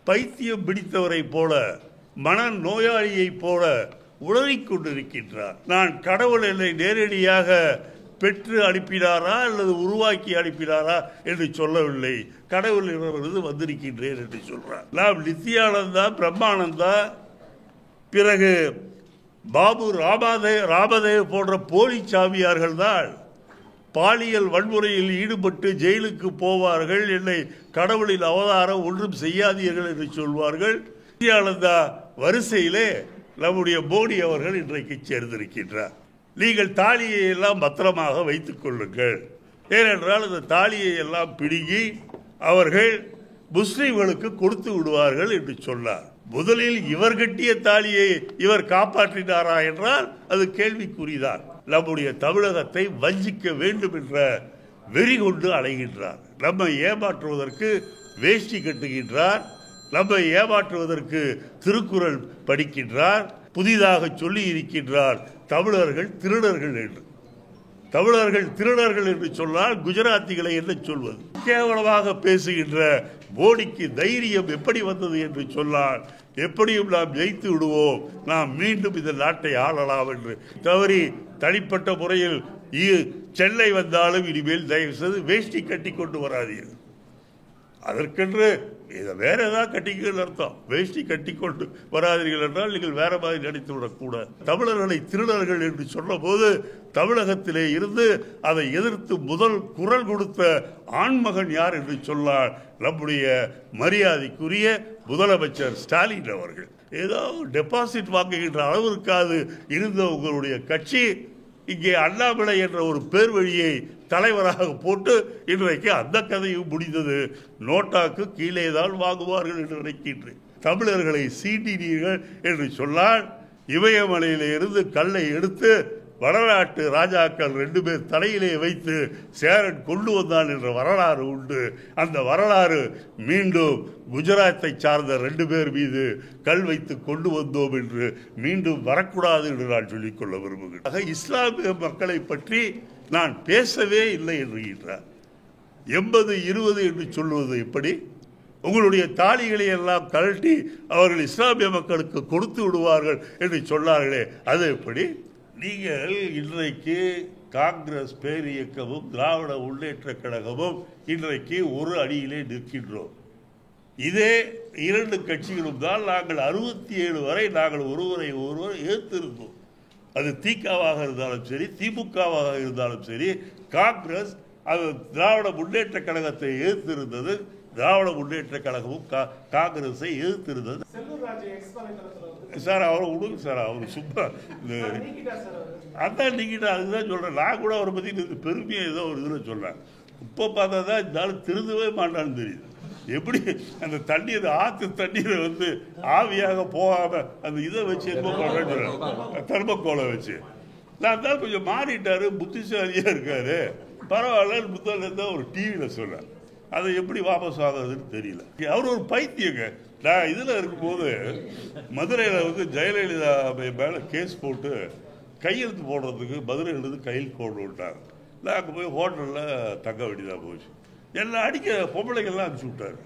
பைத்தியம் பிடித்தவரை போல, மன நோயாளியை போல உளறிக் கொண்டிருக்கின்றார். நான் கடவுள் என்னை நேரடியாக பெற்று அனுப்பினாரா அல்லது உருவாக்கி அனுப்பினாரா என்று சொல்லவில்லை. கடவுள் இருந்து வந்திருக்கின்றேன் என்று சொல்றார். நாம் நித்யானந்தா, பிரம்மானந்தா, பிறகு பாபு ராமதேவ் போன்ற போலி சாமியார்கள் தான் பாலியல் வன்முறையில் ஈடுபட்டு ஜெயிலுக்கு போவார்கள். என்னை கடவுளின் அவதாரம் ஒன்றும் செய்யாதீர்கள் என்று சொல்வார்கள். நித்யானந்தா வரிசையிலே நம்முடைய மோடி அவர்கள் இன்றைக்கு சேர்ந்திருக்கின்றார். நீங்கள் தாலியை எல்லாம் பத்திரமாக வைத்துக் கொள்ளுங்கள், ஏனென்றால் அந்த தாலியை எல்லாம் பிடுங்கி அவர்கள் முஸ்லிம்களுக்கு கொடுத்து விடுவார்கள் என்று சொன்னார். முதலில் இவர் கட்டிய தாலியை இவர் காப்பாற்றினாரா என்றால் அது கேள்விக்குறிதான். நம்முடைய தமிழகத்தை வஞ்சிக்க வேண்டும் என்ற வெறி கொண்டு அலைகின்றார். நம்மை ஏமாற்றுவதற்கு வேஷ்டி கட்டுகின்றார், நம்மை ஏமாற்றுவதற்கு திருக்குறள் படிக்கின்றார், புதிதாக சொல்லி இருக்கின்றார் தமிழர்கள் திருடர்கள் என்று. தமிழர்கள் திருடர்கள் என்று சொன்னால் குஜராத்திகளை என்ன சொல்வது? கேவலமாக பேசுகின்ற மோடிக்கு தைரியம் எப்படி வந்தது என்று சொன்னால், எப்படியும் நாம் ஜெயித்து விடுவோம், நாம் மீண்டும் இந்த நாட்டை ஆளலாம் என்று தவறி தனிப்பட்ட முறையில் சென்னை வந்தாலும் இனிமேல் தயவு செய்து வேஷ்டி கட்டி கொண்டு வராதீர்கள். அதற்கென்று இதை வேற ஏதாவது கட்டிக்கல் அர்த்தம். வேஷ்டி கட்டி கொண்டு வராதீர்கள் என்றால் நீங்கள் வேற மாதிரி நடித்து விடக்கூடாது. தமிழர்களை திருடர்கள் என்று சொன்ன போது தமிழகத்திலே இருந்து அதை எதிர்த்து முதல் குரல் கொடுத்த ஆண்மகன் யார் என்று சொன்னால் நம்முடைய மரியாதைக்குரிய முதலமைச்சர் ஸ்டாலின் அவர்கள். ஏதோ டெபாசிட் வாங்குகின்ற அளவிற்காது இருந்த உங்களுடைய கட்சி இங்கே அண்ணாமலை என்ற ஒரு பேர் வழியை தலைவராக போட்டு இன்றைக்கு அந்த கதையும் முடிந்தது. நோட்டாக்கு கீழே தான் வாங்குவார்கள் என்று நினைக்கின்றேன். தமிழர்களை சீண்டினீர்கள் என்று சொன்னால் இமயமலையில இருந்து கல்லை எடுத்து வடநாட்டு ராஜாக்கள் 2 பேர் தலையிலே வைத்து சேரன் கொண்டு வந்தான் என்ற வரலாறு உண்டு. அந்த வரலாறு மீண்டும் குஜராத்தை சார்ந்த 2 பேர் மீது கல் வைத்து கொண்டு வந்தோம் என்று மீண்டும் வரக்கூடாது என்று நான் சொல்லிக்கொள்ள விரும்புகிறேன். இஸ்லாமிய மக்களை பற்றி நான் பேசவே இல்லை என்கிறார். 80-20 என்று சொல்வது எப்படி? உங்களுடைய தாலிகளை எல்லாம் கழட்டி அவர்கள் இஸ்லாமிய மக்களுக்கு கொடுத்து விடுவார்கள் என்று சொன்னார்களே, அது எப்படி? நீங்கள் இன்றைக்கு காங்கிரஸ் பேரியக்கமும் திராவிட முன்னேற்ற கழகமும் இன்றைக்கு ஒரு அணியிலே நிற்கின்றோம். இதே 2 கட்சிகளும் தான் நாங்கள் 67 வரை நாங்கள் ஒருவரை ஏற்றிருந்தோம். அது திகாவாக இருந்தாலும் சரி, திமுகவாக இருந்தாலும் சரி, காங்கிரஸ் அது திராவிட முன்னேற்ற கழகத்தை எதிர்த்திருந்தது. திராவிட முன்னேற்ற கழகமும் காங்கிரஸை எதிர்த்திருந்தது. சார் அவரை விடுங்க சார், அவர் சும்மா அதான் நீங்கிட்ட அதுதான் சொல்றேன். நான் கூட அவரை பத்தி பெருமையை ஏதோ ஒரு இதில் சொல்றேன். இப்போ பார்த்தா தான் இருந்தாலும் திருந்தவே மாட்டான்னு தெரியுது. எப்படி அந்த தண்ணீர் ஆற்று தண்ணீரை ஆவியாக போகாம அந்த இதை வச்சு என்ன பண்றேன்னு தர்மக்கோலை வச்சு நான் தான் கொஞ்சம் மாறிட்டாரு, புத்திசாலியா இருக்காரு, பரவாயில்ல புத்தகம் தான் ஒரு டிவியில் சொல்றேன். அதை எப்படி வாபஸ் ஆகுதுன்னு தெரியல. அவர் ஒரு பைத்தியங்க. நான் இதில் இருக்கும்போது மதுரையில் ஜெயலலிதா மேலே கேஸ் போட்டு கையெழுத்து போடுறதுக்கு மதுரையிலிருந்து கையில் கொண்டு விட்டாங்க. நான் அங்கே போய் ஹோட்டலில் தங்க வேண்டியதாக போச்சு. என்னை அடிக்க பொம்பளைகள்லாம் அனுப்பிச்சி விட்டாரு.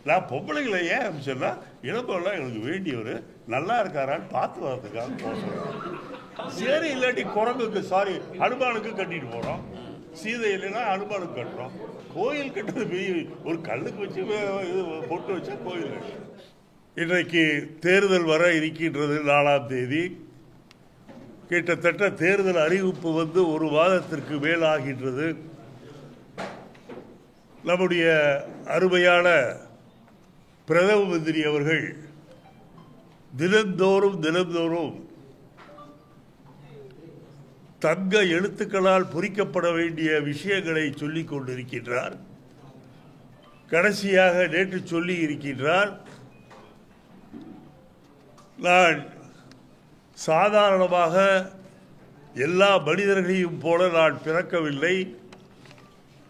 நான் பொம்பளைகளை ஏன் அனுப்பிச்சேன்னா, இளம்பெல்லாம் எனக்கு வேண்டியவர் நல்லா இருக்காரான்னு பார்த்து வரதுக்காக போக சொல்கிறேன். சரி, இல்லாட்டி குரங்குக்கு அனுமானுக்கு கட்டிட்டு போகிறோம், சீதை இல்லைன்னா அனுமானுக்கு கட்டுறோம். கோயில் கட்டுறது பெரிய ஒரு கல்லுக்கு வச்சு பொட்டு வச்சா கோயில் கட்டுறோம். இன்றைக்கு தேர்தல் வர இருக்கின்றது 4ஆம் தேதி. கிட்டத்தட்ட தேர்தல் அறிவிப்பு ஒரு மாதத்திற்கு மேலாகின்றது. நம்முடைய அருமையான பிரதம மந்திரி அவர்கள் தினந்தோறும் தங்க எழுத்துக்களால் பொறிக்கப்பட வேண்டிய விஷயங்களை சொல்லிக் கொண்டிருக்கின்றார். கடைசியாக நேற்று சொல்லி இருக்கின்றார், நான் சாதாரணமாக எல்லா மனிதர்களையும் போல நான் பிறக்கவில்லை,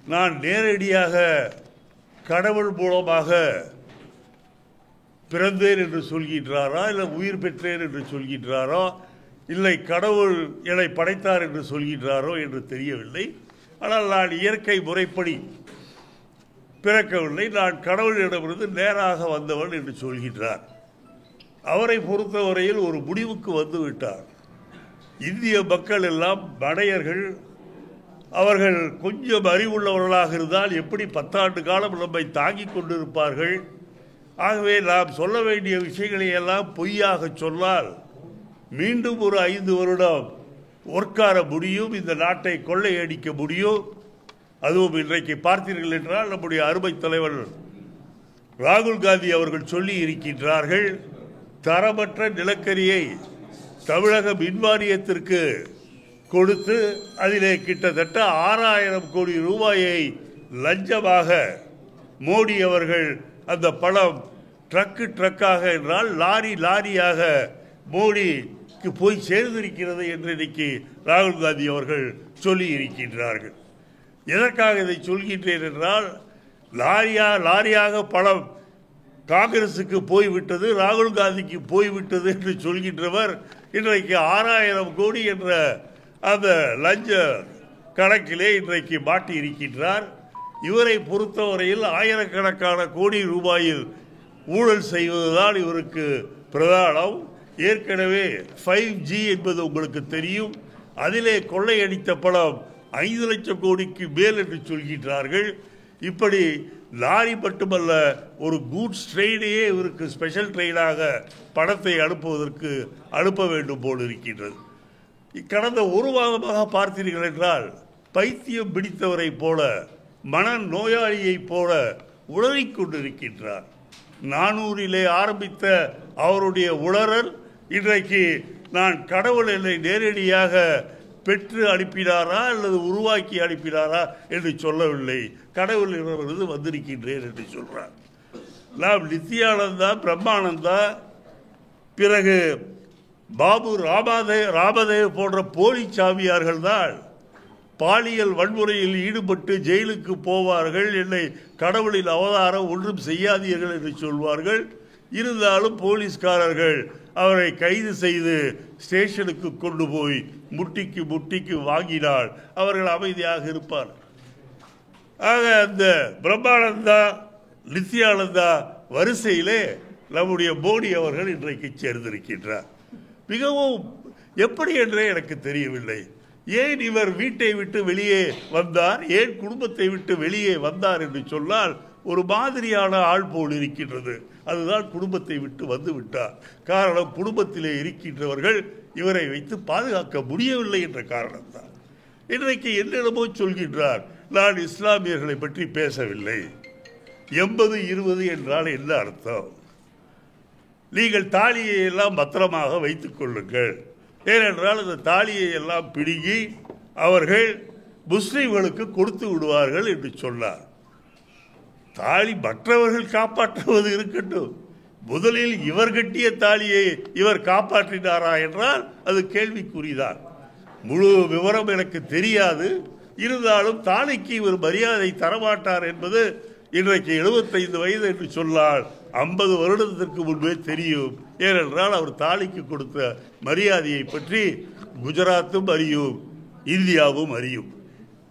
நான் நேரடியாக கடவுள் மூலமாக பிறந்தேன் என்று சொல்கின்றாரா, இல்லை உயிர் பெற்றேன் என்று சொல்கின்றாரோ, இல்லை கடவுள் என்னை படைத்தார் என்று சொல்கின்றாரோ என்று தெரியவில்லை. ஆனால் நான் இயற்கை முறைப்படி பிறக்கவில்லை, நான் கடவுளிடமிருந்து நேராக வந்தவன் என்று சொல்கின்றார். அவரை பொறுத்தவரையில் ஒரு முடிவுக்கு வந்துவிட்டார். இந்திய மக்கள் எல்லாம் மடையர்கள், அவர்கள் கொஞ்சம் அறிவுள்ளவர்களாக இருந்தால் எப்படி 10 ஆண்டு காலம் நம்மை தாங்கிக் கொண்டிருப்பார்கள். ஆகவே நாம் சொல்ல வேண்டிய விஷயங்களை எல்லாம் பொய்யாக சொன்னால் மீண்டும் ஒரு 5 வருடம் உட்கார முடியும், இந்த நாட்டை கொள்ளையடிக்க முடியும். அதுவும் இன்றைக்கு பார்த்தீர்கள் என்றால் நம்முடைய அருமை தலைவர் ராகுல் காந்தி அவர்கள் சொல்லி இருக்கின்றார்கள், தரமற்ற நிலக்கரியை தமிழக மின்வாரியத்திற்கு கொடுத்து அதிலே கிட்டத்தட்ட 6000 கோடி ரூபாயை லஞ்சமாக மோடி அவர்கள், அந்த பணம் ட்ரக்காக என்றால் லாரியாக மோடிக்கு போய் சேர்ந்திருக்கிறது என்று இன்னைக்கு ராகுல் காந்தி அவர்கள் சொல்லி இருக்கின்றார்கள். எதற்காக இதை சொல்கின்றேன் என்றால், லாரியாக பணம் காங்கிரசுக்கு போய்விட்டது, ராகுல் காந்திக்கு போய்விட்டது என்று சொல்கின்றவர் இன்றைக்கு 6000 கோடி என்ற அந்த லஞ்ச கணக்கிலே இன்றைக்கு மாட்டி இருக்கின்றார். இவரை பொறுத்தவரையில் ஆயிரக்கணக்கான கோடி ரூபாயில் ஊழல் செய்வதுதான் இவருக்கு பிரதானம். ஏற்கனவே 5G என்பது உங்களுக்கு தெரியும், அதிலே கொள்ளையடித்த பணம் 5 லட்சம் கோடிக்கு மேல் என்று சொல்கின்றார்கள். இப்படி லாரி மட்டுமல்ல, ஒரு கூட்ஸ் ட்ரெயினையே இவருக்கு ஸ்பெஷல் ட்ரெயினாக பணத்தை அனுப்ப வேண்டும் போல் இருக்கின்றது. கடந்த ஒரு மாதமாக பார்த்தீர்கள் என்றால் பைத்தியம் பிடித்தவரை போல, மன நோயாளியை போல உளறிக் கொண்டிருக்கின்றார். 400 ஆரம்பித்த அவருடைய உளறல் இன்றைக்கு நான் கடவுள் என்னை நேரடியாக பெற்று அனுப்பினாரா அல்லது உருவாக்கி அனுப்பினாரா என்று சொல்லவில்லை, கடவுளிடமிருந்து வந்திருக்கின்றேன் என்று சொல்றார். நாம் நித்யானந்தா, பிரம்மானந்தா, பிறகு பாபு ராமதேவ் போன்ற போலி சாமியார்கள் தான் பாலியல் வன்முறையில் ஈடுபட்டு ஜெயிலுக்கு போவார்கள். என்னை கடவுளின் அவதாரம் ஒன்றும் செய்யாதீர்கள் என்று சொல்வார்கள். இருந்தாலும் போலீஸ்காரர்கள் அவரை கைது செய்து ஸ்டேஷனுக்கு கொண்டு போய் முட்டிக்கு வாங்கினால் அவர்கள் அமைதியாக இருப்பார். ஆக அந்த பிரம்மானந்தா, நித்யானந்தா வரிசையிலே நம்முடைய மோடி அவர்கள் இன்றைக்கு சேர்ந்திருக்கின்றார். மிகவும் எப்படி என்றே எனக்கு தெரியவில்லை. ஏன் இவர் வீட்டை விட்டு வெளியே வந்தார், ஏன் குடும்பத்தை விட்டு வெளியே வந்தார் என்று சொன்னால் ஒரு மாதிரியான ஆள் போல் இருக்கின்றது. அதுதான் குடும்பத்தை விட்டு வந்து விட்டார். காரணம், குடும்பத்திலே இருக்கின்றவர்கள் இவரை வைத்து பாதுகாக்க முடியவில்லை என்ற காரணம்தான். இன்றைக்கு என்னிடமோ சொல்கின்றார், நான் இஸ்லாமியர்களை பற்றி பேசவில்லை. 80-20 என்றால் என்ன அர்த்தம்? நீங்கள் தாலியை எல்லாம் பத்திரமாக வைத்துக் கொள்ளுங்கள், ஏனென்றால் அந்த தாலியை எல்லாம் பிடுங்கி அவர்கள் முஸ்லிம்களுக்கு கொடுத்து விடுவார்கள் என்று சொன்னார். தாலி மற்றவர்கள் காப்பாற்றுவது இருக்கட்டும், முதலில் இவர் கட்டிய தாலியை இவர் காப்பாற்றினாரா என்றால் அது கேள்விக்குறிதான். முழு விவரம் எனக்கு தெரியாது. இருந்தாலும் தாலிக்கு இவர் மரியாதை தரமாட்டார் என்பது இன்றைக்கு 75 வயது என்று சொன்னால் 50 வருடத்திற்கு முன்பே தெரியும். ஏனென்றால் அவர் தாலிக்கு கொடுத்த மரியாதையை பற்றி குஜராத்தும் அறியும், இந்தியாவும் அறியும்.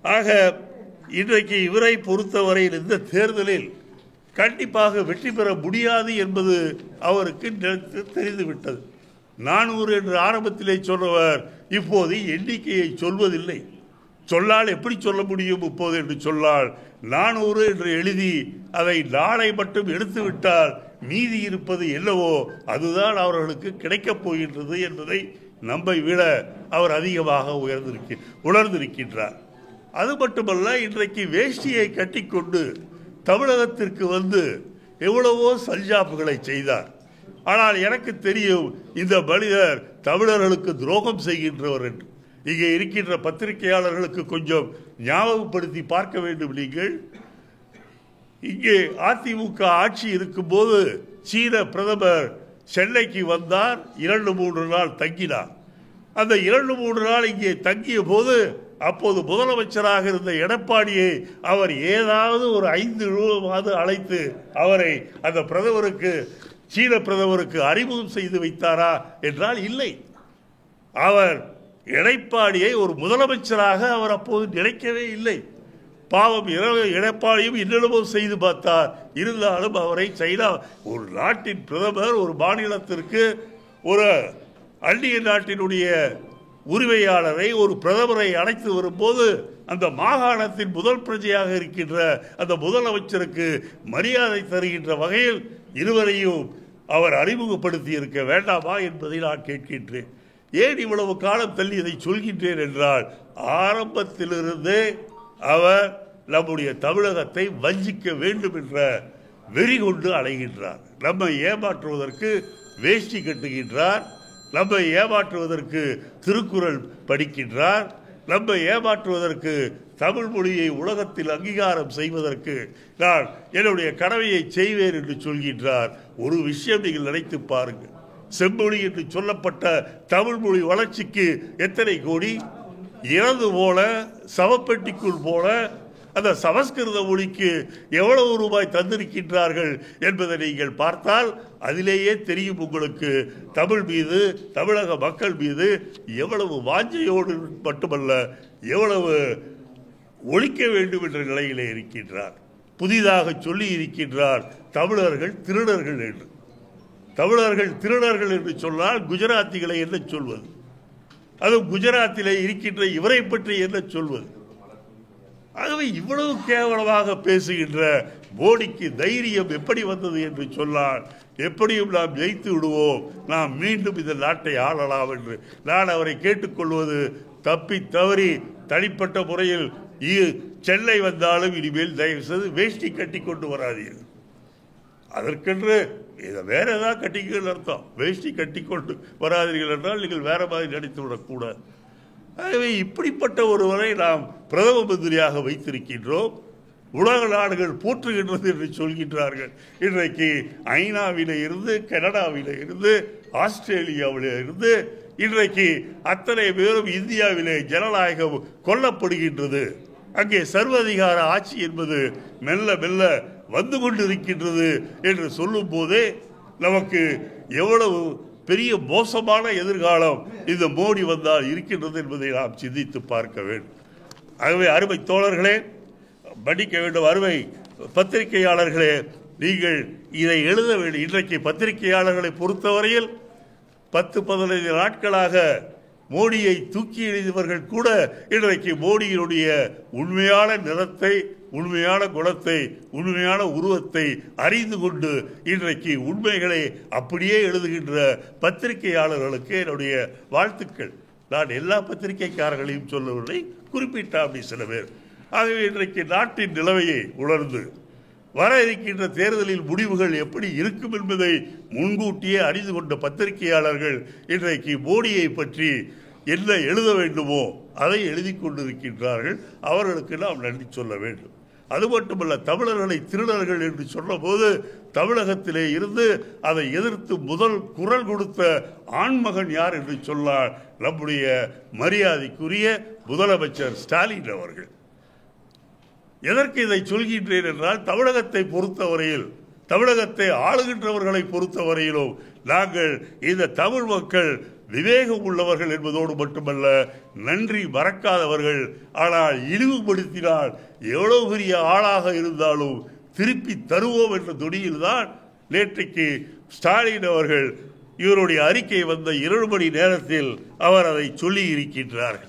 ஆக இன்றைக்கு இவரை பொறுத்தவரையில் இந்த தேர்தலில் கண்டிப்பாக வெற்றி பெற முடியாது என்பது அவருக்கு தெரிந்துவிட்டது. 400 என்று ஆரம்பத்திலே சொன்னவர் இப்போது எண்ணிக்கையை சொல்வதில்லை. சொல்லால் எப்படி சொல்ல முடியும் இப்போது என்று சொன்னால் 400 என்று எழுதி அதை நாளை மட்டும் எடுத்துவிட்டால் மீதி இருப்பது என்னவோ அதுதான் அவர்களுக்கு கிடைக்கப் போகின்றது என்பதை நம்மை விட அவர் அதிகமாக உணர்ந்திருக்கின்றார். அது மட்டுமல்ல, இன்றைக்கு வேஷ்டியை கட்டிக்கொண்டு தமிழகத்திற்கு வந்து எவ்வளவோ சல்ஜாப்புகளை செய்தார். ஆனால் எனக்கு தெரியும் இந்த மனிதர் தமிழர்களுக்கு துரோகம் செய்கின்றவர் என்று. இங்கே இருக்கின்ற பத்திரிகையாளர்களுக்கு கொஞ்சம் ஞாபகப்படுத்தி பார்க்க வேண்டும். நீங்கள் இங்கே அதிமுக ஆட்சி இருக்கும்போது சீன பிரதமர் சென்னைக்கு வந்தார், 2-3 நாள் தங்கினார். அந்த 2-3 நாள் இங்கே தங்கிய போது அப்போது முதலமைச்சராக இருந்த எடப்பாடியை அவர் ஏதாவது ஒரு 5 ரூபாவது அழைத்து அவரை அந்த பிரதமருக்கு, சீன பிரதமருக்கு அறிமுகம் செய்து வைத்தாரா என்றால் இல்லை. அவர் எடப்பாடியை ஒரு முதலமைச்சராக அவர் அப்போது நினைக்கவே இல்லை. பாவம் எடப்பாடியும் இன்னமும் செய்து பார்த்தார். இருந்தாலும் அவரை சைனா ஒரு நாட்டின் பிரதமர் ஒரு மாநிலத்திற்கு ஒரு அந்நிய நாட்டினுடைய உரிமையாளரை ஒரு பிரதமரை அழைத்து வரும்போது அந்த மாகாணத்தின் முதல் பிரஜையாக இருக்கின்ற அந்த முதலமைச்சருக்கு மரியாதை தருகின்ற வகையில் இருவரையும் அவர் அறிமுகப்படுத்தி இருக்க வேண்டாமா என்பதை நான் கேட்கின்றேன். ஏன் இவ்வளவு காலம் தள்ளி இதை சொல்கின்றேன் என்றால், ஆரம்பத்திலிருந்தே அவர் நம்முடைய தமிழகத்தை வஞ்சிக்க வேண்டும் என்ற வெறி கொண்டு அலைகின்றார். நம்மை ஏமாற்றுவதற்கு வேஷ்டி கட்டுகின்றார், நம்மை ஏமாற்றுவதற்கு திருக்குறள் படிக்கின்றார், நம்மை ஏமாற்றுவதற்கு தமிழ் மொழியை உலகத்தில் அங்கீகாரம் செய்வதற்கு நான் என்னுடைய கடமையை செய்வேன் என்று சொல்கின்றார். ஒரு விஷயம் நீங்கள் நினைத்து பாருங்கள், செம்மொழி என்று சொல்லப்பட்ட தமிழ் மொழி வளர்ச்சிக்கு எத்தனை கோடி இறந்து போல சவப்பெட்டிக்குள் போல அந்த சமஸ்கிருத மொழிக்கு எவ்வளவு ரூபாய் தந்திருக்கின்றார்கள் என்பதை நீங்கள் பார்த்தால் அதிலேயே தெரியும் உங்களுக்கு தமிழ் மீது, தமிழக மக்கள் மீது எவ்வளவு வாஞ்சையோடு மட்டுமல்ல எவ்வளவு ஒழிக்க வேண்டும் என்ற நிலையிலே இருக்கின்றார். புதிதாக சொல்லி இருக்கின்றார் தமிழர்கள் திருடர்கள் என்று. தமிழர்கள் திருடர்கள் என்று சொன்னால் குஜராத்திகளை என்ன சொல்வது? அதுவும் குஜராத்திலே இருக்கின்ற இவரை பற்றி என்ன சொல்வது? ஆகவே இவ்வளவு கேவலமாக பேசுகின்ற மோடிக்கு தைரியம் எப்படி வந்தது என்று சொன்னால், எப்படியும் நாம் ஜெயித்து விடுவோம், நாம் மீண்டும் இந்த நாட்டை ஆளலாம் என்று நான் அவரை கேட்டுக்கொள்வது, தப்பி தவறி தனிப்பட்ட முறையில் சென்னை வந்தாலும் இனிமேல் தயவு செய்து வேஷ்டி கட்டி கொண்டு வராதீர்கள். அதற்கென்று இதை வேற ஏதாவது கட்டிக்கல் அர்த்தம். வேஷ்டி கட்டி கொண்டு வராதீர்கள் என்றால் நீங்கள் வேற மாதிரி நடித்து விடக்கூடாது. ஆகவே இப்படிப்பட்ட ஒருவரை நாம் பிரதம மந்திரியாக வைத்திருக்கின்றோம். உலக நாடுகள் போற்றுகின்றது என்று சொல்கின்றார்கள். இன்றைக்கு ஐநாவிலே இருந்து, கனடாவிலே இருந்து, ஆஸ்திரேலியாவிலே இருந்து இன்றைக்கு அத்தனை பேரும் இந்தியாவிலே ஜனநாயகம் கொல்லப்படுகின்றது, அங்கே சர்வாதிகார ஆட்சி என்பது மெல்ல மெல்ல வந்து கொண்டிருக்கின்றது என்று சொல்லும் போதே நமக்கு எவ்வளவு பெரிய மோசமான எதிர்காலம் இந்த மோடி வந்தால் இருக்கின்றது என்பதை நாம் சிந்தித்து பார்க்க வேண்டும். ஆகவே அருமை தோழர்களே, படிக்க வேண்டும், அருமை பத்திரிகையாளர்களே, நீங்கள் இதை எழுத வேண்டும். இன்றைக்கு பத்திரிகையாளர்களை பொறுத்தவரையில் 10-15 நாட்களாக மோடியை தூக்கி எறிந்தவர்கள் கூட இன்றைக்கு மோடியினுடைய உண்மையான நிறத்தை, உண்மையான குணத்தை, உண்மையான உருவத்தை அறிந்து கொண்டு இன்றைக்கு உண்மைகளை அப்படியே எழுதுகின்ற பத்திரிகையாளர்களுக்கு என்னுடைய வாழ்த்துக்கள். நான் எல்லா பத்திரிகைக்காரர்களையும் சொல்லவில்லை, குறிப்பிட்ட அப்படி சில பேர். ஆகவே இன்றைக்கு நாட்டின் நிலைமையை உணர்ந்து வர இருக்கின்ற தேர்தலில் முடிவுகள் எப்படி இருக்கும் என்பதை முன்கூட்டியே அறிந்து கொண்ட பத்திரிகையாளர்கள் இன்றைக்கு மோடியை பற்றி என்ன எழுத வேண்டுமோ அதை எழுதி கொண்டிருக்கின்றார்கள். அவர்களுக்கு நாம் நன்றி சொல்ல வேண்டும். அது மட்டுமல்ல, தமிழர்களை திருடர்கள் என்று சொன்னபோது தமிழகத்திலே இருந்து அதை எதிர்த்து முதல் குரல் கொடுத்த ஆண்மகன் யார் என்று சொன்னால் நம்முடைய மரியாதைக்குரிய முதலமைச்சர் ஸ்டாலின் அவர்கள். எதற்கு இதை சொல்கின்றேன் என்றால், தமிழகத்தை பொறுத்தவரையில், தமிழகத்தை ஆளுகின்றவர்களை பொறுத்தவரையிலும் நாங்கள் இந்த தமிழ் மக்கள் விவேகம் உள்ளவர்கள் என்பதோடு மட்டுமல்ல, நன்றி மறக்காதவர்கள். ஆனால் இழிவுபடுத்தினால் எவ்வளவு பெரிய ஆளாக இருந்தாலும் திருப்பி தருவோம் என்ற துணியில்தான் நேற்றைக்கு ஸ்டாலின் அவர்கள் இவருடைய அறிக்கை வந்த 2 மணி நேரத்தில் அவர் அதை சொல்லி இருக்கின்றார்கள்.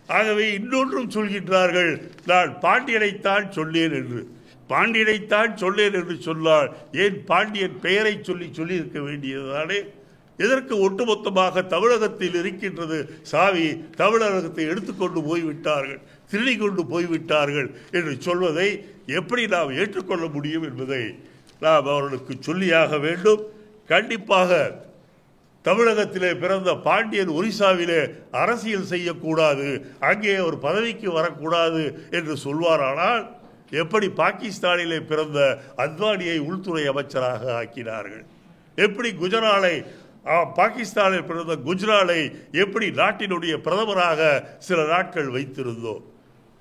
ஆகவே இன்னொன்றும் சொல்கின்றார்கள், நான் பாண்டியனைத்தான் சொன்னேன் என்று. பாண்டியனைத்தான் சொன்னேன் என்று சொன்னால் ஏன் பாண்டியன் பெயரை சொல்லி இருக்க வேண்டியதுதானே? எதற்கு ஒட்டுமொத்தமாக தமிழகத்தில் இருக்கின்றது சாவி, தமிழகத்தை எடுத்துக்கொண்டு போய்விட்டார்கள், திருடி கொண்டு போய்விட்டார்கள் என்று சொல்வதை எப்படி நாம் ஏற்றுக்கொள்ள முடியும் என்பதை நாம் அவர்களுக்கு சொல்லியாக வேண்டும். கண்டிப்பாக தமிழகத்திலே பிறந்த பாண்டியன் ஒரிசாவிலே அரசியல் செய்யக்கூடாது, அங்கே ஒரு பதவிக்கு வரக்கூடாது என்று சொல்வாரானால் எப்படி பாகிஸ்தானிலே பிறந்த அத்வானியை உள்துறை அமைச்சராக ஆக்கினார்கள்? எப்படி பாகிஸ்தானில் பிறந்த குஜ்ராலை எப்படி நாட்டினுடைய பிரதமராக சில நாட்கள் வைத்திருந்தோம்?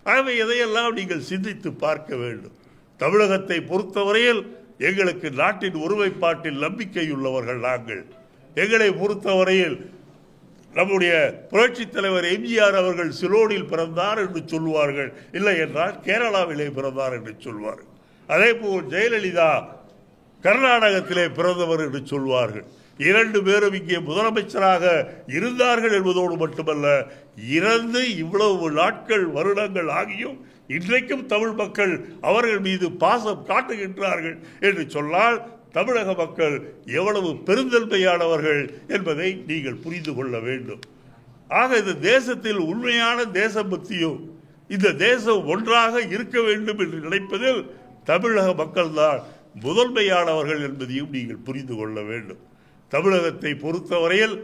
ஆகவே இதையெல்லாம் நீங்கள் சிந்தித்து பார்க்க வேண்டும். தமிழகத்தை பொறுத்தவரையில் எங்களுக்கு நாட்டின் ஒருமைப்பாட்டில் நம்பிக்கையுள்ளவர்கள் நாங்கள். எங்களை பொறுத்தவரையில் நம்முடைய புரட்சித் தலைவர் எம்ஜிஆர் அவர்கள் சிலோனில் பிறந்தார் என்று சொல்வார்கள், இல்லை என்றால் கேரளாவிலே பிறந்தார் என்று சொல்வார்கள். அதே போல் ஜெயலலிதா கர்நாடகத்திலே பிறந்தவர் என்று சொல்வார்கள். 2 பேரும் இங்கே முதலமைச்சராக இருந்தார்கள் என்பதோடு மட்டுமல்ல, இறந்து இவ்வளவு நாட்கள் வருடங்கள் ஆகியும் இன்றைக்கும் தமிழ் மக்கள் அவர்கள் மீது பாசம் காட்டுகின்றார்கள் என்று சொன்னால் தமிழக மக்கள் எவ்வளவு பெருந்தன்மையானவர்கள் என்பதை நீங்கள் புரிந்து கொள்ள வேண்டும். ஆக இந்த தேசத்தில் உண்மையான தேசபக்தியும் இந்த தேசம் ஒன்றாக இருக்க வேண்டும் என்று நினைப்பதில் தமிழக மக்கள்தான் முதன்மையானவர்கள் என்பதையும் நீங்கள் புரிந்து கொள்ள வேண்டும். தமிழகத்தை பொறுத்தவரையில்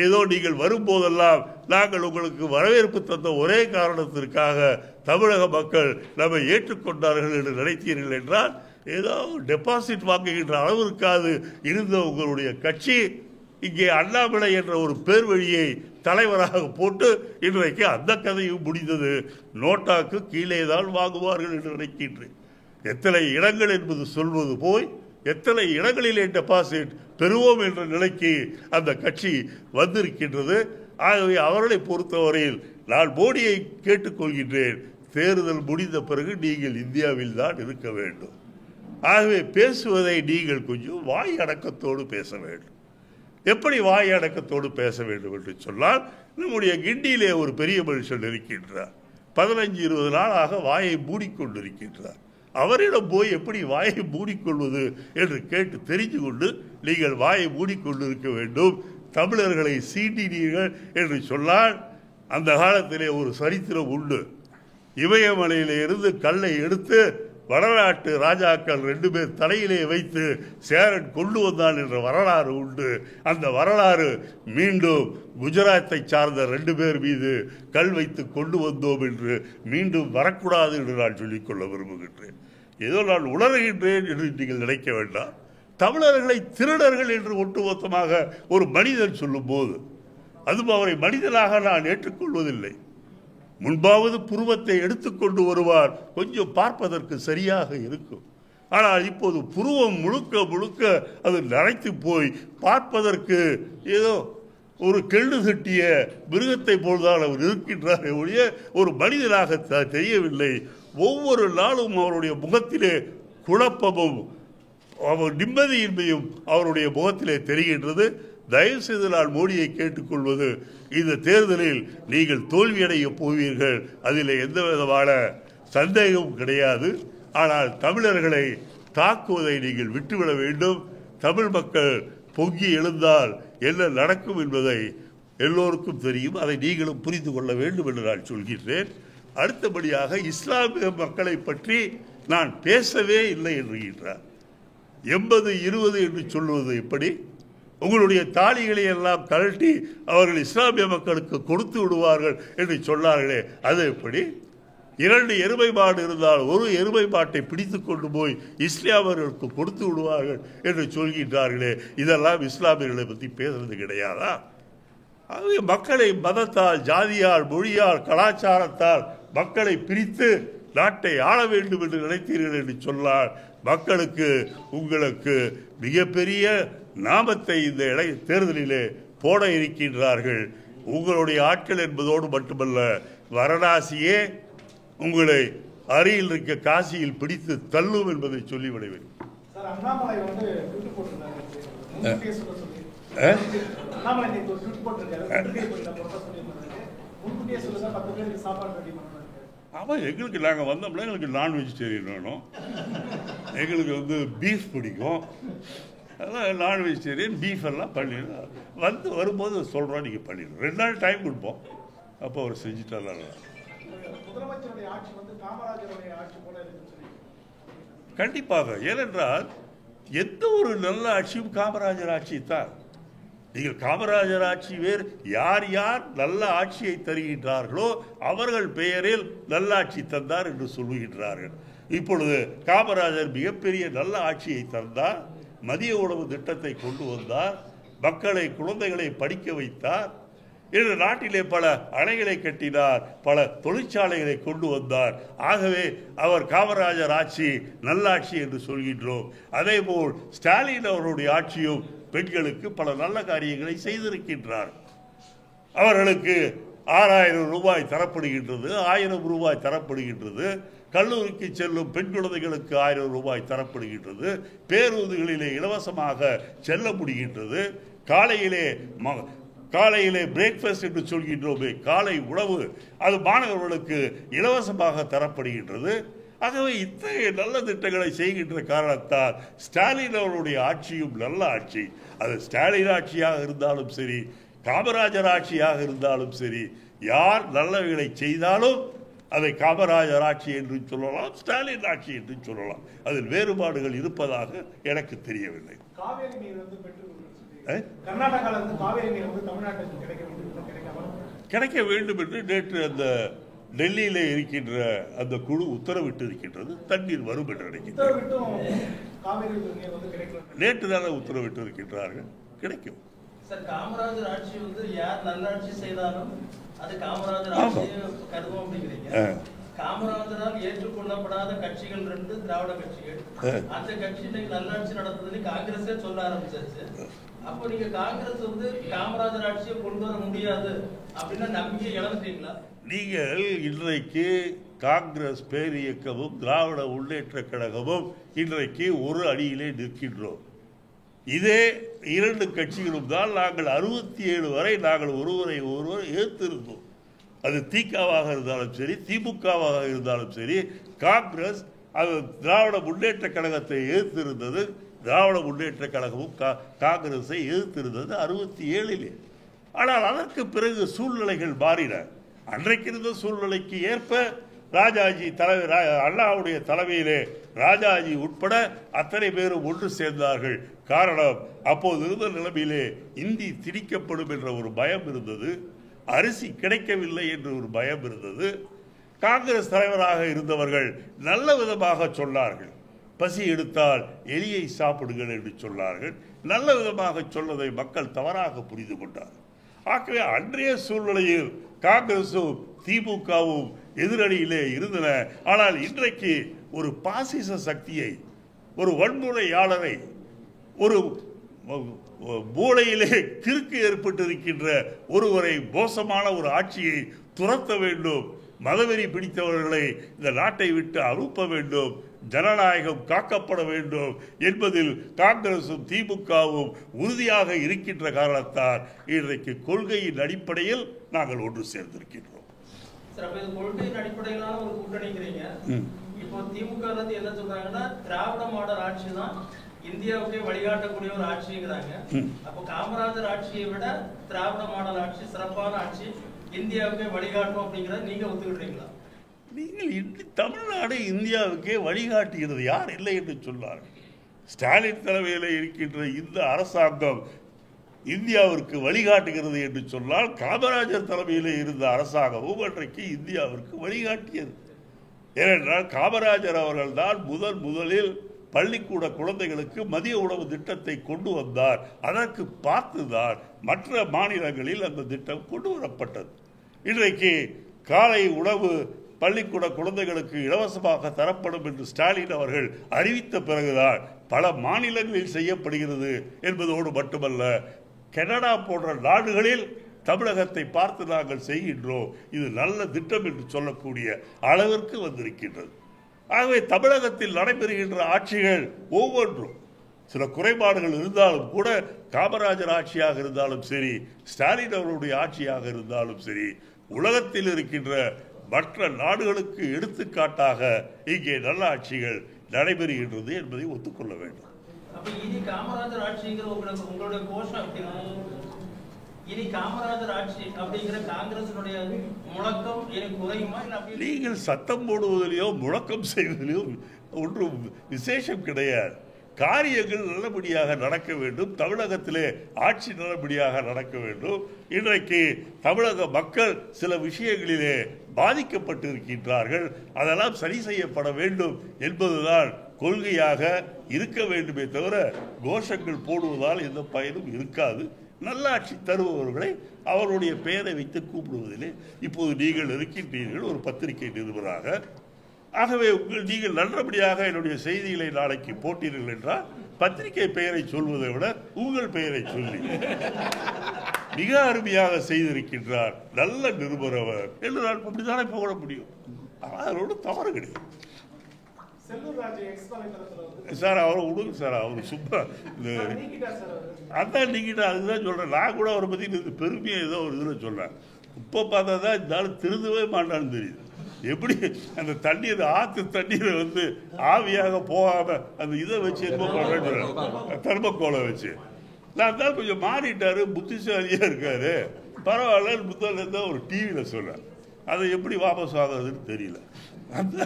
ஏதோ நீங்கள் வரும்போதெல்லாம் நாங்கள் உங்களுக்கு வரவேற்பு தந்த ஒரே காரணத்திற்காக தமிழக மக்கள் நம்மை ஏற்றுக்கொண்டார்கள் என்று நினைத்தீர்கள் என்றால் ஏதோ டெபாசிட் வாங்குகின்ற அளவிற்காது இருந்த உங்களுடைய கட்சி இங்கே அண்ணாமலை என்ற ஒரு பேர் வழியை தலைவராக போட்டு இன்றைக்கு அந்த கதையும் முடிந்தது. நோட்டாக்கு கீழே தான் வாங்குவார்கள் என்று நினைக்கின்றேன். எத்தனை இடங்கள் என்பது சொல்வது போய் எத்தனை இடங்களிலே டெபாசிட் பெறுவோம் என்ற நிலைக்கு அந்த கட்சி வந்திருக்கின்றது. ஆகவே அவர்களை பொறுத்தவரையில் நான் மோடியை கேட்டுக்கொள்கின்றேன், தேர்தல் முடிந்த பிறகு நீங்கள் இந்தியாவில் தான் இருக்க வேண்டும். ஆகவே பேசுவதை நீங்கள் கொஞ்சம் வாய் அடக்கத்தோடு பேச வேண்டும். எப்படி வாய் அடக்கத்தோடு பேச வேண்டும் என்று சொன்னால், நம்முடைய கிண்டியிலே ஒரு பெரிய மனுஷன் இருக்கின்றார், 15-20 நாளாக வாயை மூடிக்கொண்டிருக்கின்றார். அவரிடம் போய் எப்படி வாயை மூடிக்கொள்வது என்று கேட்டு தெரிந்து கொண்டு நீங்கள் வாயை மூடிக்கொண்டிருக்க வேண்டும். தமிழர்களை சீண்டினீர்கள் என்று சொன்னால் அந்த காலத்திலே ஒரு சரித்திரம் உண்டு. இமயமலையிலே இருந்து கல்லை எடுத்து வடநாட்டு ராஜாக்கள் 2 பேர் தலையிலே வைத்து சேரன் கொண்டு வந்தான் என்ற வரலாறு உண்டு. அந்த வரலாறு மீண்டும் குஜராத்தை சார்ந்த 2 பேர் மீது கல் வைத்து கொண்டு வந்தோம் என்று மீண்டும் வரக்கூடாது என்று நான் சொல்லிக்கொள்ள விரும்புகின்றேன். ஏதோ நான் உணர்கின்றேன் என்று நீங்கள் நினைக்க வேண்டாம். தமிழர்களை திருடர்கள் என்று ஒட்டுமொத்தமாக ஒரு மனிதன் சொல்லும் போது அதுவும் அவரை மனிதனாக நான் ஏற்றுக்கொள்வதில்லை. முன்பாவது புருவத்தை எடுத்துக்கொண்டு வருவார், கொஞ்சம் பார்ப்பதற்கு சரியாக இருக்கும். ஆனால் இப்போது புருவம் முழுக்க முழுக்க அது நரைத்து போய் பார்ப்பதற்கு ஏதோ ஒரு கெள்ளு தட்டிய மிருகத்தை போல்தான் அவர் இருக்கின்றார் ஒழிய ஒரு மனிதனாக தெரியவில்லை. ஒவ்வொரு நாளும் அவருடைய முகத்திலே குழப்பமும் அவர் நிம்மதியின்மையும் அவருடைய முகத்திலே தெரிகின்றது. தயவு செய்து நான் மோடியை கேட்டுக்கொள்வது, இந்த தேர்தலில் நீங்கள் தோல்வியடைய போவீர்கள், அதில் எந்த விதமான சந்தேகமும் கிடையாது. ஆனால் தமிழர்களை தாக்குவதை நீங்கள் விட்டுவிட வேண்டும். தமிழ் மக்கள் பொங்கி எழுந்தால் என்ன நடக்கும் என்பதை எல்லோருக்கும் தெரியும். அதை நீங்களும் புரிந்து கொள்ள வேண்டும் என்று நான் சொல்கின்றேன். அடுத்தபடியாக இஸ்லாமிய மக்களை பற்றி நான் பேசவே இல்லை என்கின்றார். 80-20 என்று சொல்வது எப்படி? உங்களுடைய தாலிகளை எல்லாம் கழட்டி அவர்கள் இஸ்லாமிய மக்களுக்கு கொடுத்து விடுவார்கள் என்று சொன்னார்களே, அது எப்படி? 2 எருமை மாடு இருந்தால் ஒரு எருமை மாட்டை பிடித்து கொண்டு போய் இஸ்லாமியர்களுக்கு கொடுத்து விடுவார்கள் என்று சொல்கின்றார்களே, இதெல்லாம் இஸ்லாமியர்களை பற்றி பேசுறது கிடையாதா? ஆகவே மக்களை மதத்தால், ஜாதியால், மொழியால், கலாச்சாரத்தால் மக்களை பிரித்து நாட்டை ஆள வேண்டும் என்று நினைத்தீர்கள் என்று சொன்னால் மக்களுக்கு உங்களுக்கு மிகப்பெரிய நாமத்தை இந்த தேர்தலிலே போட இருக்கின்றார்கள். உங்களுடைய ஆட்கள் என்பதோடு மட்டுமல்ல, வாரணாசியே உங்களை அருகில் இருக்க காசியில் பிடித்து தள்ளும் என்பதை சொல்லிவிடுவேன். ஆமாம், எங்களுக்கு நாங்கள் வந்தோம்னா எங்களுக்கு நான் வெஜிடேரியன் வேணும், எங்களுக்கு பீஃப் பிடிக்கும், அதெல்லாம் நான் வெஜிடேரியன் பீஃப் எல்லாம் பண்ணிடுறோம். வரும்போது சொல்கிறோம், நீங்கள் பண்ணிடுறோம். 2 நாள் டைம் கொடுப்போம், அப்போ அவர் செஞ்சுட்டாலும் கண்டிப்பாக. ஏனென்றால் எந்த ஒரு நல்ல ஆட்சியும் காமராஜர் ஆட்சி தான். நீங்கள் காமராஜர் ஆட்சி வேறு, யார் யார் நல்ல ஆட்சியை தருகின்றார்களோ அவர்கள் பெயரில் நல்லாட்சி தந்தார் என்று சொல்லுகின்றார்கள். இப்பொழுது காமராஜர் மிகப்பெரிய நல்ல ஆட்சியை தந்தார், மதிய உணவு திட்டத்தை கொண்டு வந்தார், மக்களை குழந்தைகளை படிக்க வைத்தார், இன்று நாட்டிலே பல அணைகளை கட்டினார், பல தொழிற்சாலைகளை கொண்டு வந்தார். ஆகவே அவர் காமராஜர் ஆட்சி நல்லாட்சி என்று சொல்கின்றோம். அதேபோல் ஸ்டாலின் அவருடைய ஆட்சியும் பெண்களுக்கு பல நல்ல காரியங்களை செய்திருக்கின்றார். அவர்களுக்கு 6000 ரூபாய் தரப்படுகின்றது, 1000 ரூபாய் தரப்படுகின்றது. கல்லூரிக்கு செல்லும் பெண் குழந்தைகளுக்கு 1000 ரூபாய் தரப்படுகின்றது. பேருந்துகளிலே இலவசமாக செல்ல முடிகின்றது. காலையிலே பிரேக்ஃபாஸ்ட் என்று சொல்கின்றோமே, காலை உணவு, அது மாணவர்களுக்கு இலவசமாக தரப்படுகின்றது. ஆகவே இத்தகைய நல்ல திட்டங்களை செய்கின்ற காரணத்தால் ஸ்டாலின் அவருடைய ஆட்சியும் நல்ல ஆட்சி. அது ஸ்டாலின் ஆட்சியாக இருந்தாலும் சரி, காமராஜர் ஆட்சியாக இருந்தாலும் சரி, யார் நல்லவைகளை செய்தாலும் அதை காமராஜர் ஆட்சி என்று சொல்லலாம், ஸ்டாலின் ஆட்சி என்று சொல்லலாம். அதில் வேறுபாடுகள் இருப்பதாக எனக்கு தெரியவில்லை. காவேரி நீர் வந்து கர்நாடகாவில் காவேரி நீர் வந்து தமிழ்நாட்டுக்கு கிடைக்க வேண்டும் என்று நேற்று அந்த டெல்லியிலே இருக்கின்ற அந்த குழு உத்தரவிட்டு இருக்கின்றது. தண்ணீர் வரும் என்று நினைக்கின்றனர். நேற்று தானே உத்தரவிட்டு இருக்கின்றார்கள், கிடைக்கும். காமராஜர் ஆட்சி வந்து யார் நல்லாட்சி செய்தாலும் அது காமராஜர் ஆட்சியை கருதும் அப்படிங்கிறீங்க. காமராஜரால் ஏற்றுக்கொள்ளப்படாத கட்சிகள் 2 திராவிட கட்சிகள். அந்த கட்சி நல்லாட்சி நடத்துதுன்னு காங்கிரஸே சொல்ல ஆரம்பிச்சாச்சு. அப்போ நீங்க காங்கிரஸ் வந்து காமராஜர் ஆட்சியை கொண்டு வர முடியாது அப்படின்னு நம்பிக்கை இழந்துட்டீங்களா? நீங்கள் இன்றைக்கு காங்கிரஸ் பேரியக்கமும் திராவிட முன்னேற்ற கழகமும் இன்றைக்கு ஒரு அணியிலே நிற்கின்றோம். இதே 2 கட்சிகளும் தான் நாங்கள் 67 வரை நாங்கள் ஒருவரை ஏற்றிருந்தோம். அது திகாவாக இருந்தாலும் சரி, திமுகவாக இருந்தாலும் சரி, காங்கிரஸ் அது திராவிட முன்னேற்ற கழகத்தை எதிர்த்திருந்தது. திராவிட முன்னேற்ற கழகமும் காங்கிரஸை எதிர்த்திருந்தது 67. ஆனால் அதற்கு பிறகு சூழ்நிலைகள் மாறின. அன்றைக்கு இருந்த சூழ்நிலைக்கு ஏற்ப ராஜாஜி தலைவர் அண்ணாவுடைய தலைமையிலே ராஜாஜி உட்பட அத்தனை பேரும் ஒன்று சேர்ந்தார்கள். காரணம், அப்போது இருந்த நிலைமையிலே இந்தி திணிக்கப்படும் என்ற ஒரு பயம் இருந்தது, அரிசி கிடைக்கவில்லை என்ற ஒரு பயம் இருந்தது. காங்கிரஸ் தலைவராக இருந்தவர்கள் நல்ல விதமாக சொன்னார்கள், பசி எடுத்தால் எலியை சாப்பிடுங்கள் என்று சொன்னார்கள். நல்ல விதமாக சொன்னதை மக்கள் தவறாக புரிந்து கொண்டார்கள். ஆகவே அன்றைய சூழ்நிலையில் காங்கிரசும் திமுகவும் எதிரணியிலே இருந்தன. ஆனால் இன்றைக்கு ஒரு பாசிச சக்தியை, ஒரு வன்முறையாளரை, ஒரு மூளையிலே கிறுக்கு ஏற்பட்டிருக்கின்ற ஒருவரை, மோசமான ஒரு ஆட்சியை துரத்த வேண்டும், மதவெறி பிடித்தவர்களை இந்த நாட்டை விட்டு அனுப்ப வேண்டும், ஜனநாயகம் காக்கப்பட வேண்டும் என்பதில் காங்கிரசும் திமுகவும் உறுதியாக இருக்கின்ற காரணத்தால் இன்றைக்கு கொள்கையின் அடிப்படையில் நாங்கள் ஒன்று சேர்ந்திருக்கின்றோம். கொள்கையின் அடிப்படையிலான ஒரு கூட்டணிங்கிறீங்க. இப்போ திமுக என்ன சொல்றாங்கன்னா, திராவிட மாடல் ஆட்சி தான் இந்தியாவுக்கே வழிகாட்டக்கூடிய ஒரு ஆட்சிங்கிறாங்க. அப்போ காமராஜர் ஆட்சியை விட திராவிட மாடல் ஆட்சி சிறப்பான ஆட்சி, இந்தியாவுக்கே வழிகாட்டும் அப்படிங்கிறத நீங்க ஒத்துக்கிட்டீங்களா? நீங்கள் தமிழ்நாடு இந்தியாவுக்கே வழிகாட்டுகிறது யார் இல்லை என்று சொன்னார். ஸ்டாலின் தலைமையில் இருக்கின்ற இந்த அரசாங்கம் இந்தியாவிற்கு வழிகாட்டுகிறது என்று சொன்னால், காமராஜர் தலைமையில் இருந்த அரசாங்கமும் அன்றைக்கு இந்தியாவிற்கு வழிகாட்டியது. ஏனென்றால் காமராஜர் அவர்கள் தான் முதலில் பள்ளிக்கூட குழந்தைகளுக்கு மதிய உணவு திட்டத்தை கொண்டு வந்தார். அதற்கு பார்த்துதான் மற்ற மாநிலங்களில் அந்த திட்டம் கொண்டு வரப்பட்டது. இன்றைக்கு காலை உணவு பள்ளிக்கூட குழந்தைகளுக்கு இலவசமாக தரப்படும் என்று ஸ்டாலின் அவர்கள் அறிவித்த பிறகுதான் பல மாநிலங்களில் செய்யப்படுகிறது என்பதோடு மட்டுமல்ல, கனடா போன்ற நாடுகளில் தமிழகத்தை பார்த்து நாங்கள் செய்கின்றோம், இது நல்ல திட்டம் என்று சொல்லக்கூடிய அளவிற்கு வந்திருக்கின்றது. ஆகவே தமிழகத்தில் நடைபெறுகின்ற ஆட்சிகள் ஒவ்வொன்றும் சில குறைபாடுகள் இருந்தாலும் கூட, காமராஜர் ஆட்சியாக இருந்தாலும் சரி, ஸ்டாலின் அவருடைய ஆட்சியாக இருந்தாலும் சரி, உலகத்தில் இருக்கின்ற மற்ற நாடுகளுக்கு எடுத்துக்காட்டாக இங்கே நல்ல ஆட்சிகள் நடைபெறுகின்றது என்பதை ஒத்துக்கொள்ள வேண்டும். இனி காமராஜர் ஆட்சிங்கிற உங்களுடைய கோஷம் இனி காமராஜர் ஆட்சி அப்படிங்கிற காங்கிரசினுடைய முழக்கம் இனி குறையுமா? நீங்கள் சத்தம் போடுவதிலேயோ முழக்கம் செய்வதிலேயோ ஒன்றும் விசேஷம் கிடையாது. காரியங்கள் நல்லபடியாக நடக்க வேண்டும், தமிழகத்திலே ஆட்சி நல்லபடியாக நடக்க வேண்டும். இன்றைக்கு தமிழக மக்கள் சில விஷயங்களிலே பாதிக்கப்பட்டு இருக்கின்றார்கள், அதெல்லாம் சரி செய்யப்பட வேண்டும் என்பதுதான் கொள்கையாக இருக்க வேண்டுமே தவிர கோஷங்கள் போடுவதால் எந்த பயனும் இருக்காது. நல்லாட்சி தருபவர்களை அவருடைய பெயரை வைத்து கூப்பிடுவதிலே இப்போது நீங்கள் இருக்கின்றீர்கள் ஒரு பத்திரிகை நிருபராக. ஆகவே நீங்கள் நல்லபடியாக என்னுடைய செய்திகளை நாளைக்கு போட்டீர்கள் என்றால் பத்திரிகை பெயரை சொல்வதை விட உங்கள் பெயரை சொல்லி மிக அருமையாக செய்திருக்கின்றார், நல்ல நிருபர் அவர் என்று நான் அப்படித்தானே புகழ முடியும். ஆனால் அதோட தவறு கிடையாது. செல்லூர் ராஜு எக்ஸ் வலைத்தளத்துல வந்து சார் அவரை விடுங்க சார், அவர் சும்மா இந்த நீக்கிட்டார் சார் அவரு. அதான் நீங்கிட்ட அதுதான் சொல்கிறேன். நான் கூட அவரை பற்றி பெருமையாக ஏதோ ஒரு இதில் சொல்கிறேன். இப்போ பார்த்தா தான் இந்த ஆள் திருந்தவே மாட்டான்னு தெரியுது. எப்படி அந்த தண்ணீர் ஆற்று தண்ணீரை வந்து ஆவியாக போகாமல் அந்த இதை வச்சு என்ன பண்ணுறேன்னு தர்மக்கோலை வச்சு நான் தான் கொஞ்சம் மாறிட்டாரு, புத்திசாலியாக இருக்காரு, பரவாயில்லன்னு புத்தகத்தை ஒரு டிவியில் சொல்கிறேன். அதை எப்படி வாபஸ் ஆகுறதுன்னு தெரியல. அந்த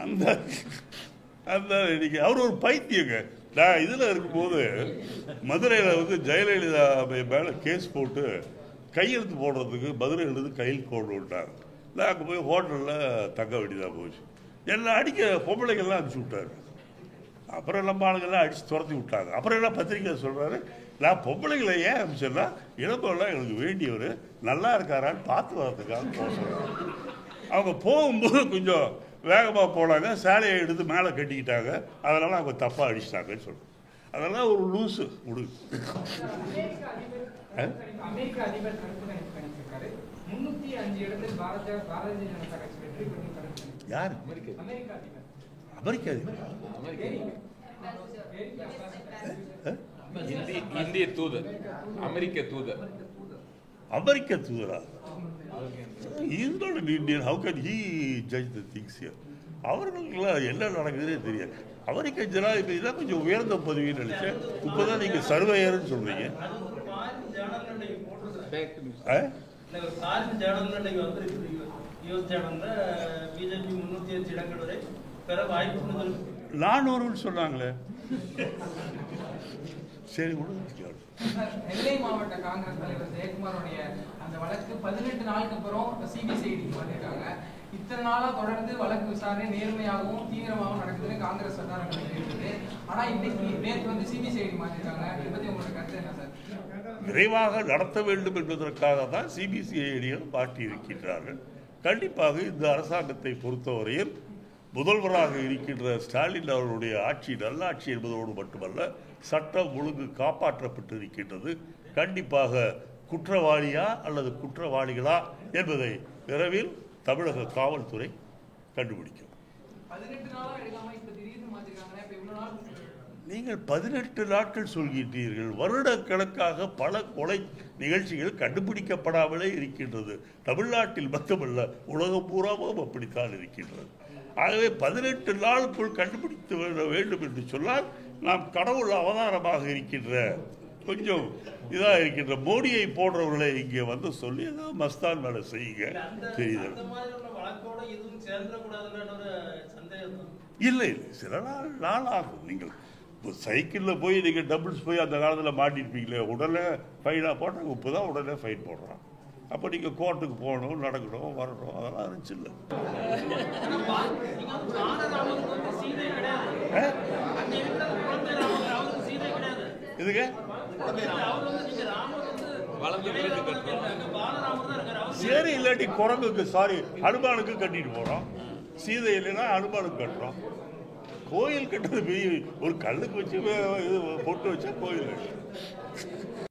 அந்த அந்த இன்னைக்கு அவர் ஒரு பைத்தியங்க. நான் இதில் இருக்கும்போது மதுரையில் வந்து ஜெயலலிதா மேலே கேஸ் போட்டு கையெழுத்து போடுறதுக்கு மதுரையிலிருந்து கையில் கொண்டு விட்டாங்க. நான் அங்கே போய் ஹோட்டலில் தங்க வேண்டியதாக போச்சு. எல்லாம் அடிக்க பொம்பளைகள்லாம் அடிச்சு விட்டாரு. அப்புறம் நம்ம ஆளுங்கள்லாம் அடித்து துரத்தி விட்டாங்க. அப்புறம் எல்லாம் பத்திரிக்கை சொல்கிறாரு, நான் பொம்பளைகளை ஏன் அனுப்பிச்சேன்னா இளம்பெல்லாம் எனக்கு வேண்டியவர் நல்லா இருக்காரான்னு பார்த்து வரதுக்காக போக சொல்கிறாங்க. அவங்க போகும்போது கொஞ்சம் வேகமாக போனாங்க, சேலையை எடுத்து மேலே கட்டிக்கிட்டாங்க, அதனால் அவங்க தப்பாக அடிச்சிட்டாங்கன்னு சொல்கிறேன். அதெல்லாம் ஒரு லூஸு முடுகு. அமெரிக்க அதிபர் கருத்து கணிப்பு கணிச்சிருக்காரு. 305 இடத்தில் பாரதிய ஜனதா கட்சி வெற்றி பெற்று கணிப்பு. யார்? அமெரிக்க அதிபர். அமெரிக்க அதிபர்? இந்திய தூதர், அமெரிக்க தூதர். அமெரிக்க தூதரா? He's not an Indian. How can he judge the things here? அவர்களுக்கெல்லாம் என்ன நடக்குதுன்னே தெரியாது. அமெரிக்க ஜனாதிபதி தான் கொஞ்சம் உயர்ந்த பதவின்னு நினைச்சேன். இப்போதான் நீங்க சர்வேயர்னு சொல்றீங்க. நானூறுன்னு சொன்னாங்களே. சரி நெல்லை மாவட்ட காங்கிரஸ் தலைவர் ஜெயக்குமாரோடைய அந்த வழக்கு 18 நாளுக்கு அப்புறம் சிபிசிஐடிக்கு மாற்றிருக்காங்க. இத்தனை நாளா தொடர்ந்து வழக்கு விசாரணை நேர்மையாகவும் தீவிரமாகவும் நடக்குதுன்னு காங்கிரஸ் வட்டாரங்கள் தெரிவித்தது. ஆனா இன்னைக்கு நேற்று வந்து சிபிசிஐடி மாற்றிருக்காங்க. இதை பத்தி உங்களோட கருத்து என்ன சார்? விரைவாக நடத்த வேண்டும் என்பதற்காக தான் சிபிசிஐடியை மாற்றி இருக்கின்றார்கள். கண்டிப்பாக இந்த அரசாங்கத்தை பொறுத்தவரையில் முதல்வராக இருக்கின்ற ஸ்டாலின் அவருடைய ஆட்சி நல்லாட்சி என்பதோடு மட்டுமல்ல, சட்டம் ஒழுங்கு காப்பாற்றப்பட்டு இருக்கின்றது. கண்டிப்பாக குற்றவாளியா அல்லது குற்றவாளிகளா என்பதை விரைவில் தமிழக காவல்துறை கண்டுபிடிக்கும். நீங்கள் 18 நாட்கள் சொல்கின்றீர்கள். வருடக்கணக்காக பல கொலை நிகழ்ச்சிகள் கண்டுபிடிக்கப்படாமலே இருக்கின்றது. தமிழ்நாட்டில் மட்டுமல்ல, உலகம் பூராவும் அப்படித்தான் இருக்கின்றது. ஆகவே 18 நாளுக்குள் கண்டுபிடித்து வேண்டும் என்று சொன்னால் நாம் கடவுள் அவதாரமாக இருக்கின்ற கொஞ்சம் இதாக இருக்கின்ற மோடியை போன்றவர்களை இங்கே வந்து சொல்லி ஏதாவது மஸ்தான் வேலை செய்யுங்க. தெரியுது இல்லை இல்லை, சில நாள் ஆகும். நீங்கள் சைக்கிளில் போய் நீங்கள் டபுள்ஸ் போய் அந்த காலத்தில் மாட்டிருப்பீங்களே, உடனே ஃபைனாக போட்டால் இப்போ தான் உடனே ஃபைன் போடுறான். அப்போ நீங்கள் கோர்ட்டுக்கு போகணும், நடக்கணும், வரணும், அதெல்லாம் இருந்துச்சு இல்லை. இதுங்க சரி, இல்லாட்டி குரங்குக்கு சாரி அனுமானுக்கு கட்டிட்டு போகிறோம். சீதை இல்லைன்னா அனுமானுக்கு கட்டுறோம். கோயில் கட்டுறது பெரிய ஒரு கல்லுக்கு வச்சு பொட்டு வச்சா கோயில் கட்டுறோம்.